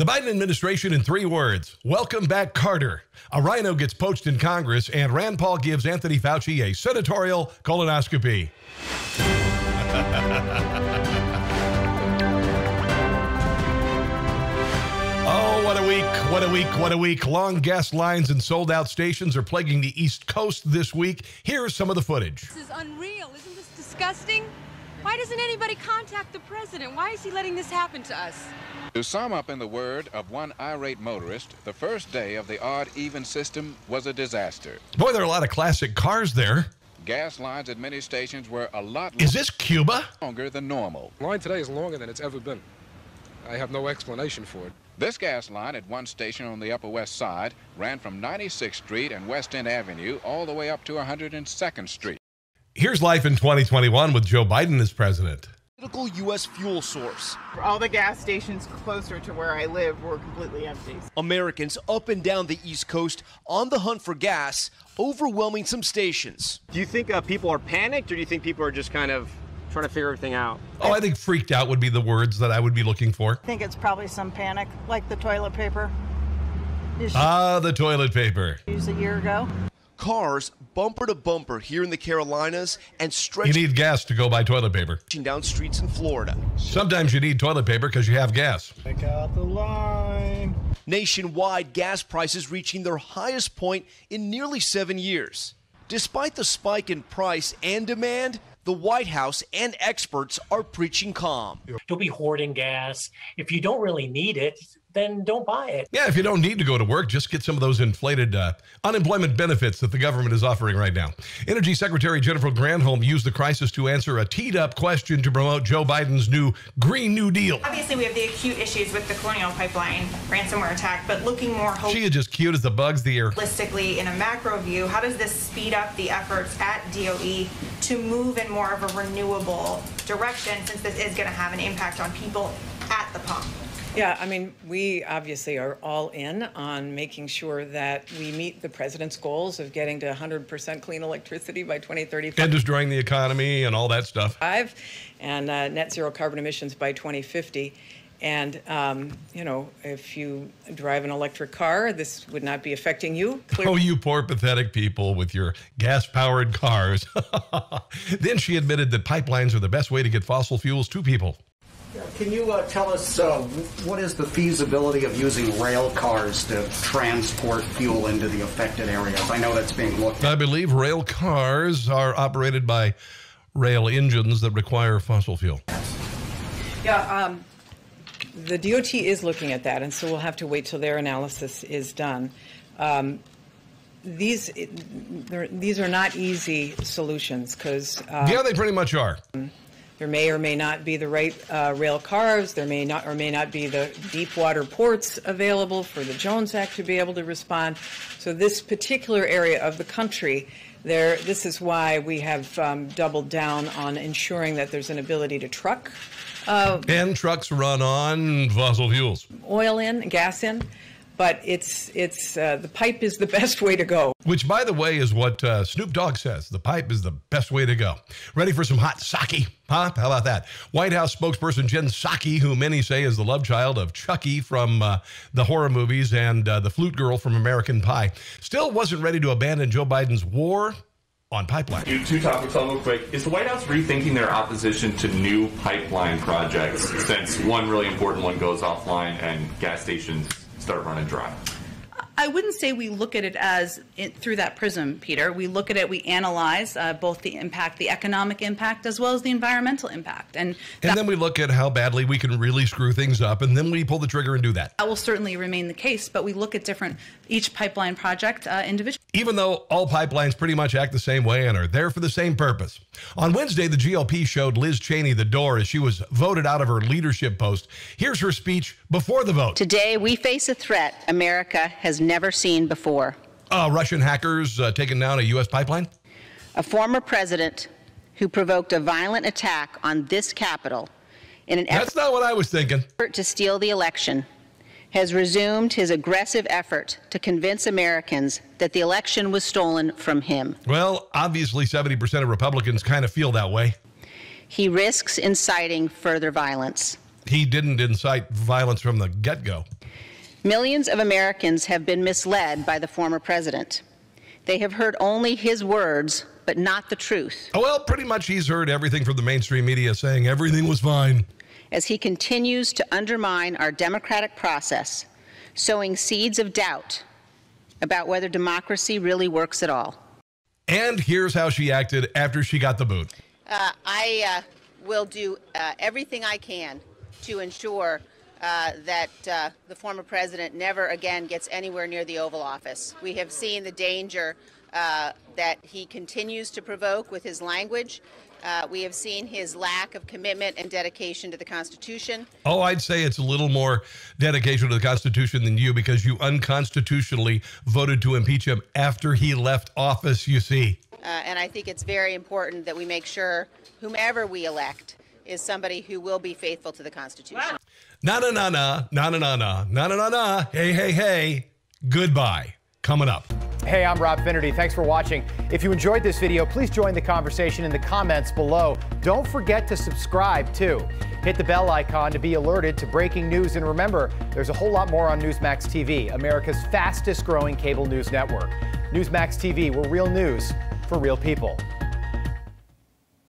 The Biden administration in 3 words. Welcome back, Carter. A rhino gets poached in Congress, and Rand Paul gives Anthony Fauci a senatorial colonoscopy. Oh, what a week, what a week, what a week. Long gas lines and sold-out stations are plaguing the East Coast this week. Here's some of the footage. This is unreal. Isn't this disgusting? Why doesn't anybody contact the president? Why is he letting this happen to us? To sum up in the word of one irate motorist, the first day of the odd-even system was a disaster. Boy, there are a lot of classic cars there. Gas lines at many stations were a lot Is this Cuba? longer than normal. The line today is longer than it's ever been. I have no explanation for it. This gas line at one station on the Upper West Side ran from 96th Street and West End Avenue all the way up to 102nd Street. Here's life in 2021 with Joe Biden as president. Critical U.S. fuel source. All the gas stations closer to where I live were completely empty. Americans up and down the East Coast on the hunt for gas, overwhelming some stations. Do you think people are panicked, or do you think people are just kind of trying to figure everything out? Oh, I think freaked out would be the words that I would be looking for. I think it's probably some panic, like the toilet paper. The toilet paper. Used a year ago. Cars bumper to bumper here in the Carolinas and stretching. You need gas to go buy toilet paper. Down streets in Florida. Sometimes you need toilet paper because you have gas. Check out the line. Nationwide, gas prices reaching their highest point in nearly 7 years. Despite the spike in price and demand, the White House and experts are preaching calm. Don't be hoarding gas. If you don't really need it, then don't buy it. Yeah, if you don't need to go to work, just get some of those inflated unemployment benefits that the government is offering right now. Energy Secretary Jennifer Granholm used the crisis to answer a teed-up question to promote Joe Biden's new Green New Deal. Obviously, we have the acute issues with the Colonial Pipeline ransomware attack, but looking more She is just cute as the bugs the ear. holistically in a macro view, how does this speed up the efforts at DOE to move in more of a renewable direction, since this is going to have an impact on people at the pump? Yeah, I mean, we obviously are all in on making sure that we meet the president's goals of getting to 100% clean electricity by 2035. And destroying the economy and all that stuff. And net zero carbon emissions by 2050. And, if you drive an electric car, this would not be affecting you. Oh, you poor, pathetic people with your gas-powered cars. Then she admitted that pipelines are the best way to get fossil fuels to people. Can you tell us what is the feasibility of using rail cars to transport fuel into the affected areas? I know that's being looked at. I believe rail cars are operated by rail engines that require fossil fuel. Yeah, the DOT is looking at that, and so we'll have to wait till their analysis is done. These are not easy solutions because... yeah, they pretty much are. There may or may not be the right rail cars. There may not be the deep water ports available for the Jones Act to be able to respond. So this particular area of the country, this is why we have doubled down on ensuring that there's an ability to truck. And trucks run on fossil fuels. Oil in, gas in. But the pipe is the best way to go. Which, by the way, is what Snoop Dogg says. The pipe is the best way to go. Ready for some hot sake? Huh? How about that? White House spokesperson Jen Psaki, who many say is the love child of Chucky from the horror movies and the flute girl from American Pie, still wasn't ready to abandon Joe Biden's war on pipeline. Two topics real quick. Is the White House rethinking their opposition to new pipeline projects since one really important one goes offline and gas stations start running dry? I wouldn't say we look at it through that prism, Peter. We look at it, we analyze both the impact, the economic impact, as well as the environmental impact. And then we look at how badly we can really screw things up, and then we pull the trigger and do that. That will certainly remain the case, but we look at each pipeline project individually. Even though all pipelines pretty much act the same way and are there for the same purpose. On Wednesday, the GOP showed Liz Cheney the door as she was voted out of her leadership post. Here's her speech before the vote. Today, we face a threat America has never seen before. Russian hackers taking down a U.S. pipeline? A former president who provoked a violent attack on this Capitol in an That's not what I was thinking. effort to steal the election has resumed his aggressive effort to convince Americans that the election was stolen from him. Well, obviously 70% of Republicans kind of feel that way. He risks inciting further violence. he didn't incite violence from the get-go. Millions of Americans have been misled by the former president. They have heard only his words, but not the truth. Oh, well, pretty much he's heard everything from the mainstream media saying everything was fine. As he continues to undermine our democratic process, sowing seeds of doubt about whether democracy really works at all. And here's how she acted after she got the boot. I will do everything I can to ensure that the former president never again gets anywhere near the Oval Office. We have seen the danger that he continues to provoke with his language. We have seen his lack of commitment and dedication to the Constitution. Oh, I'd say it's a little more dedication to the Constitution than you, because you unconstitutionally voted to impeach him after he left office, you see. And I think it's very important that we make sure whomever we elect is somebody who will be faithful to the Constitution. Na-na-na-na, hey, goodbye. Coming up. Hey, I'm Rob Finnerty. Thanks for watching. If you enjoyed this video, please join the conversation in the comments below. Don't forget to subscribe, too. Hit the bell icon to be alerted to breaking news. And remember, there's a whole lot more on Newsmax TV, America's fastest growing cable news network. Newsmax TV, where real news for real people.